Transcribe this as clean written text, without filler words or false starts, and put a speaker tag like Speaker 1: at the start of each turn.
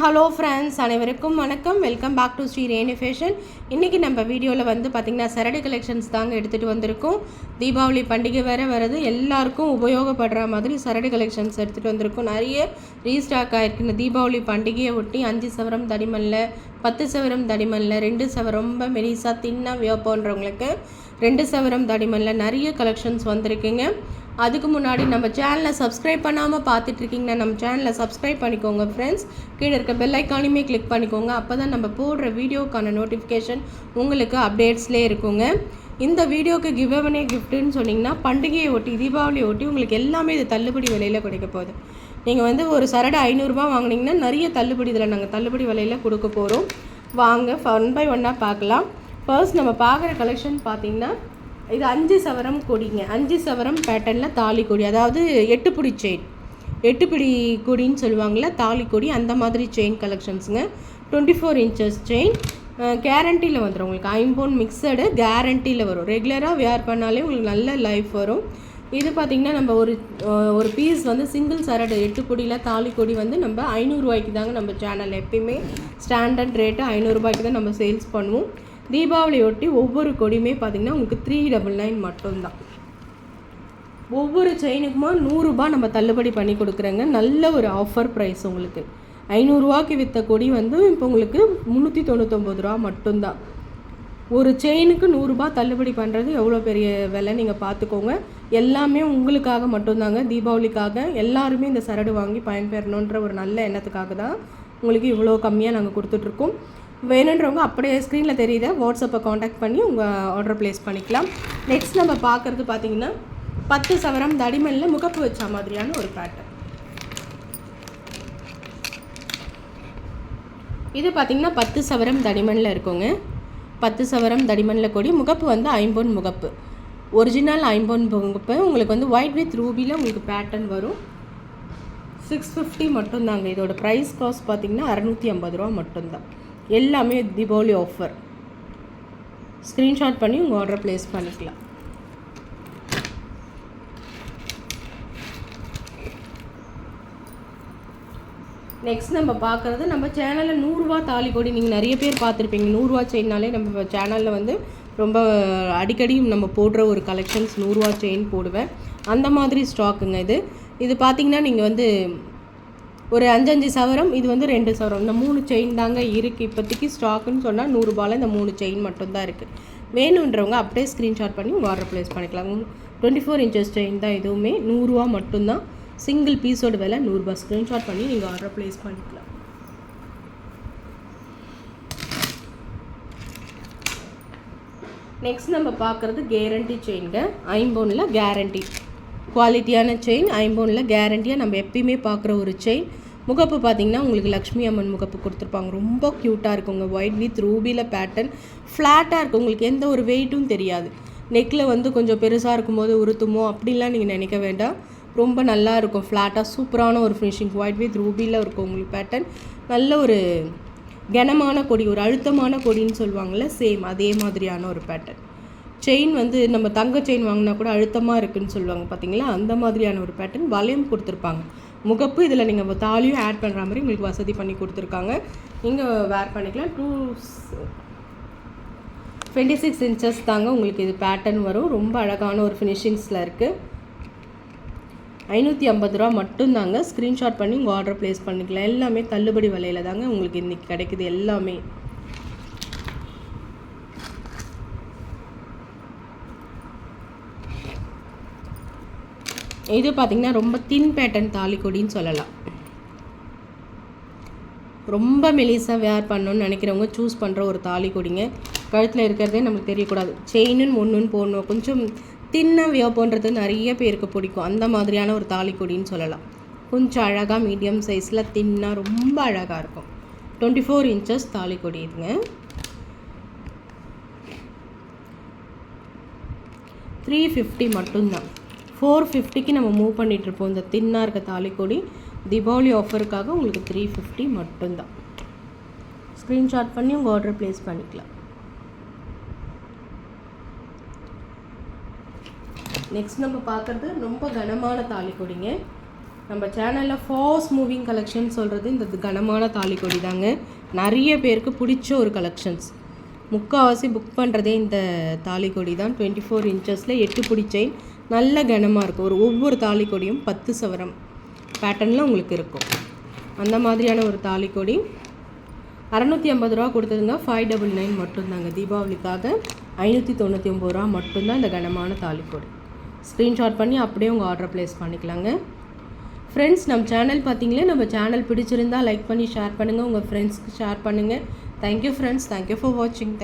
Speaker 1: Hello friends, அனைவருக்கும் வணக்கம். Welcome back to Shri Renu fashion. இன்றைக்கி நம்ம வீடியோவில் பார்த்திங்கன்னா சரடு கலெக்ஷன்ஸ் தாங்க எடுத்துகிட்டு வந்திருக்கோம். தீபாவளி பண்டிகை வேறு வருது, எல்லாருக்கும் உபயோகப்படுற மாதிரி சரடு கலெக்ஷன்ஸ் எடுத்துகிட்டு வந்திருக்கோம். நிறைய ரீஸ்டாக் ஆகிருக்குன்னு தீபாவளி பண்டிகையை ஒட்டி 5 சவரம் தடிமல்ல, 10 சவரம் தடிமல்ல, 2 சவரம் ரொம்ப மெலிசா தின்னா வியப்போன்றவங்களுக்கு 2 சவரம் தடிமல்ல நிறைய கலெக்ஷன்ஸ் வந்திருக்குங்க. அதுக்கு முன்னாடி நம்ம சேனலை சப்ஸ்கிரைப் பண்ணாமல் பார்த்துட்ருக்கீங்கன்னா நம்ம சேனலை சப்ஸ்கிரைப் பண்ணிக்கோங்க ஃப்ரெண்ட்ஸ். கீழே இருக்க பெல் ஐக்கானையுமே கிளிக் பண்ணிக்கோங்க. அப்போ தான் நம்ம போடுற வீடியோக்கான நோட்டிஃபிகேஷன் உங்களுக்கு அப்டேட்ஸ்லேயே இருக்குங்க. இந்த வீடியோக்கு கிவ்அவே கிஃப்ட்டுன்னு சொன்னிங்கன்னா பண்டிகையை ஒட்டி தீபாவளியை ஒட்டி உங்களுக்கு எல்லாமே இது தள்ளுபடி விலையில் கிடைக்க போகுது. நீங்கள் ஒரு சரடு 500 வாங்கினீங்கன்னா நிறைய தள்ளுபடி இதில் நாங்கள் தள்ளுபடி விலையில் கொடுக்க போகிறோம். வாங்க 1 by 1 பார்க்கலாம். ஃபர்ஸ்ட் நம்ம பார்க்குற கலெக்ஷன் பார்த்திங்கன்னா இது 5 சவரம் கொடிங்க. 5 சவரம் பேட்டர்னில் தாலி கொடி, அதாவது 8 பிடி செயின், 8 பிடி கொடின்னு சொல்லுவாங்கள்ல தாலி கொடி, அந்த மாதிரி செயின் கலெக்ஷன்ஸுங்க. 24 inches செயின் கேரண்டியில் வந்துடும் உங்களுக்கு. 5 பவுன் மிக்சடு கேரண்டியில் வரும். ரெகுலராக வேர் பண்ணாலே உங்களுக்கு நல்ல லைஃப் வரும். இது பார்த்திங்கன்னா நம்ம ஒரு பீஸ் சிங்கிள் சரடு 8 கொடியில் தாலி கொடி நம்ம 500 ரூபாய்க்கு தாங்க நம்ம சேனல் எப்பயுமே ஸ்டாண்டர்ட் ரேட்டு 500 ரூபாய்க்கு தான் நம்ம சேல்ஸ் பண்ணுவோம். தீபாவளியொட்டி ஒவ்வொரு கொடியுமே பார்த்திங்கன்னா உங்களுக்கு 399 மட்டும்தான். ஒவ்வொரு செயினுக்குமா 100 ரூபாய் நம்ம தள்ளுபடி பண்ணி கொடுக்குறேங்க. நல்ல ஒரு ஆஃபர் ப்ரைஸ் உங்களுக்கு. 500 ரூபாய்க்கு விற்ற கொடி இப்போ உங்களுக்கு 399 ரூபா மட்டும்தான். ஒரு செயினுக்கு 100 ரூபாய் தள்ளுபடி பண்ணுறது எவ்வளோ பெரிய விலை நீங்கள் பார்த்துக்கோங்க. எல்லாமே உங்களுக்காக மட்டும்தாங்க, தீபாவளிக்காக. எல்லாருமே இந்த சரடு வாங்கி பயன்பெறணுன்ற ஒரு நல்ல எண்ணத்துக்காக தான் உங்களுக்கு இவ்வளோ கம்மியாக நாங்கள் கொடுத்துட்ருக்கோம். வேணுன்றவங்க அப்படியே ஸ்க்ரீனில் தெரியுத வாட்ஸ்அப்பை காண்டாக்ட் பண்ணி உங்கள் ஆர்டர் ப்ளேஸ் பண்ணிக்கலாம். நெக்ஸ்ட் நம்ம பார்க்குறது பார்த்திங்கன்னா 10 சவரம் தடிமல்ல முகப்பு வச்ச மாதிரியான ஒரு பேட்டர்ன். இது பார்த்திங்கன்னா 10 சவரம் தடிமனில் இருக்குங்க. 10 சவரம் தடிமனில் கொடி, முகப்பு 5 பவுன் முகப்பு, ஒரிஜினல் 5 பவுன் முகப்பு. உங்களுக்கு ஒயிட் வித் ரூபியில் உங்களுக்கு பேட்டர்ன் வரும். 650 மட்டும்தாங்க. இதோட ப்ரைஸ் காஸ்ட் பார்த்திங்கன்னா 650 ரூபா மட்டும்தான். எல்லாமே தீபாவளி ஆஃபர். ஸ்க்ரீன்ஷாட் பண்ணி உங்கள் ஆர்டர் ப்ளேஸ் பண்ணிக்கலாம். நெக்ஸ்ட் நம்ம பார்க்குறது நம்ம சேனலில் 100 ரூபா தாலி கொடி நீங்கள் நிறைய பேர் பார்த்துருப்பீங்க. 100 ரூபா செயின்னாலே நம்ம சேனலில் ரொம்ப அடிக்கடி நம்ம போடுற ஒரு கலெக்ஷன்ஸ் 100 ரூபா செயின் போடுவேன். அந்த மாதிரி ஸ்டாக்குங்க இது. இது பார்த்திங்கன்னா நீங்கள் ஒரு 5 சவரம், இது 2 சவரம், இந்த 3 செயின் தாங்க இருக்குது இப்போதைக்கு ஸ்டாக்குன்னு சொன்னால். 100 ரூபாயில் இந்த 3 செயின் மட்டும்தான் இருக்குது. வேணுன்றவங்க அப்படியே ஸ்க்ரீன்ஷாட் பண்ணி உங்கள் ஆர்டர் ப்ளேஸ் பண்ணிக்கலாம். 24 inches செயின் தான் இதுவுமே. 100 ரூபா மட்டும்தான். சிங்கிள் பீஸோட விலை 100 ரூபாய். ஸ்க்ரீன்ஷாட் பண்ணி நீங்கள் ஆர்டர் ப்ளேஸ் பண்ணிக்கலாம். நெக்ஸ்ட் நம்ம பார்க்குறது கேரண்டி செயின்ங்க. 5 பவுனில் கேரண்டி குவாலிட்டியான செயின். 5 பவுனில் கேரண்டியாக நம்ம எப்பயுமே பார்க்குற ஒரு செயின். முகப்பு பார்த்திங்கன்னா உங்களுக்கு லக்ஷ்மி அம்மன் முகப்பு கொடுத்துருப்பாங்க. ரொம்ப க்யூட்டாக இருக்குங்க. ஒயிட் வித் ரூபியில் பேட்டர்ன் ஃப்ளாட்டாக இருக்கும். உங்களுக்கு எந்த ஒரு வெயிட்டும் தெரியாது. நெக்கில் கொஞ்சம் பெருசாக இருக்கும்போது உருத்துமோ அப்படிலாம் நீங்கள் நினைக்க வேண்டாம். ரொம்ப நல்லா இருக்கும். ஃப்ளாட்டாக சூப்பரான ஒரு ஃபினிஷிங். ஒயிட் வித் ரூபியில் இருக்கும் உங்களுக்கு பேட்டர்ன். நல்ல ஒரு கனமான கொடி, ஒரு அழுத்தமான கொடின்னு சொல்லுவாங்கள்ல, சேம் அதே மாதிரியான ஒரு பேட்டர்ன். செயின் நம்ம தங்க செயின் வாங்கினா கூட அழுத்தமாக இருக்குதுன்னு சொல்லுவாங்க பார்த்தீங்களா, அந்த மாதிரியான ஒரு பேட்டர்ன். வளையம் கொடுத்துருப்பாங்க. முகப்பு இதில் நீங்கள் தாலியும் ஆட் பண்ணுற மாதிரி உங்களுக்கு வசதி பண்ணி கொடுத்துருக்காங்க. நீங்கள் வேர் பண்ணிக்கலாம். 26 inches தாங்க உங்களுக்கு இது பேட்டர்ன் வரும். ரொம்ப அழகான ஒரு ஃபினிஷிங்ஸில் இருக்குது. 550 ரூபா மட்டும்தாங்க. ஸ்க்ரீன்ஷாட் பண்ணி உங்கள் ஆர்டர் ப்ளேஸ் பண்ணிக்கலாம். எல்லாமே தள்ளுபடி விலையில் தாங்க உங்களுக்கு இன்றைக்கி கிடைக்குது எல்லாமே. இது பார்த்திங்கன்னா ரொம்ப தின் பேட்டர்ன் தாலி கொடின்னு சொல்லலாம். ரொம்ப மெலிசாக வேர் பண்ணணுன்னு நினைக்கிறவங்க சூஸ் பண்ணுற ஒரு தாலி கொடிங்க. கழுத்தில் இருக்கிறதே நமக்கு தெரியக்கூடாது. செயினுன்னு ஒன்றுன்னு போடணும். கொஞ்சம் தின்னாக வியர் பண்ணுறது நிறைய பேருக்கு பிடிக்கும். அந்த மாதிரியான ஒரு தாலி கொடின்னு சொல்லலாம். கொஞ்சம் அழகாக மீடியம் சைஸில் தின்னாக ரொம்ப அழகாக இருக்கும். 24 inches தாலி கொடி இதுங்க. 350 மட்டும்தான். 450க்கு நம்ம மூவ் பண்ணிகிட்ருப்போம். இந்த தின்னாக இருக்க தாலி கொடி தீபாவளி ஆஃபருக்காக உங்களுக்கு 350 மட்டும்தான். ஸ்க்ரீன்ஷாட் பண்ணி உங்கள் ஆர்டர் ப்ளேஸ் பண்ணிக்கலாம். நெக்ஸ்ட் நம்ம பார்க்குறது ரொம்ப கனமான தாலி கொடிங்க. நம்ம சேனலில் ஃபாஸ்ட் மூவிங் கலெக்ஷன் சொல்கிறது இந்த கனமான தாலிக்கொடி தாங்க. நிறைய பேருக்கு பிடிச்ச ஒரு கலெக்ஷன்ஸ். முக்கால்வாசி புக் பண்ணுறதே இந்த தாலிக்கொடி தான். 24 இன்ச்சஸில் 8 பிடி செயின், நல்ல கனமாக இருக்கும். ஒவ்வொரு தாலிக்கொடியும் 10 சவரம் பேட்டர்னில் உங்களுக்கு இருக்கும். அந்த மாதிரியான ஒரு தாலிக்கொடி 650 ரூபா கொடுத்ததுங்க. 599 மட்டும்தாங்க. தீபாவளிக்காக 599 ரூபா மட்டும்தான் இந்த கனமான தாலிக்கொடி. ஸ்க்ரீன்ஷாட் பண்ணி அப்படியே உங்கள் ஆர்டரை ப்ளேஸ் பண்ணிக்கலாங்க. ஃப்ரெண்ட்ஸ், நம்ம சேனல் பார்த்தீங்களே, நம்ம சேனல் பிடிச்சிருந்தால் லைக் பண்ணி ஷேர் பண்ணுங்கள், உங்கள் ஃப்ரெண்ட்ஸ்க்கு ஷேர் பண்ணுங்கள். தேங்க்யூ ஃப்ரெண்ட்ஸ், தேங்க்யூ ஃபார் வாட்சிங்.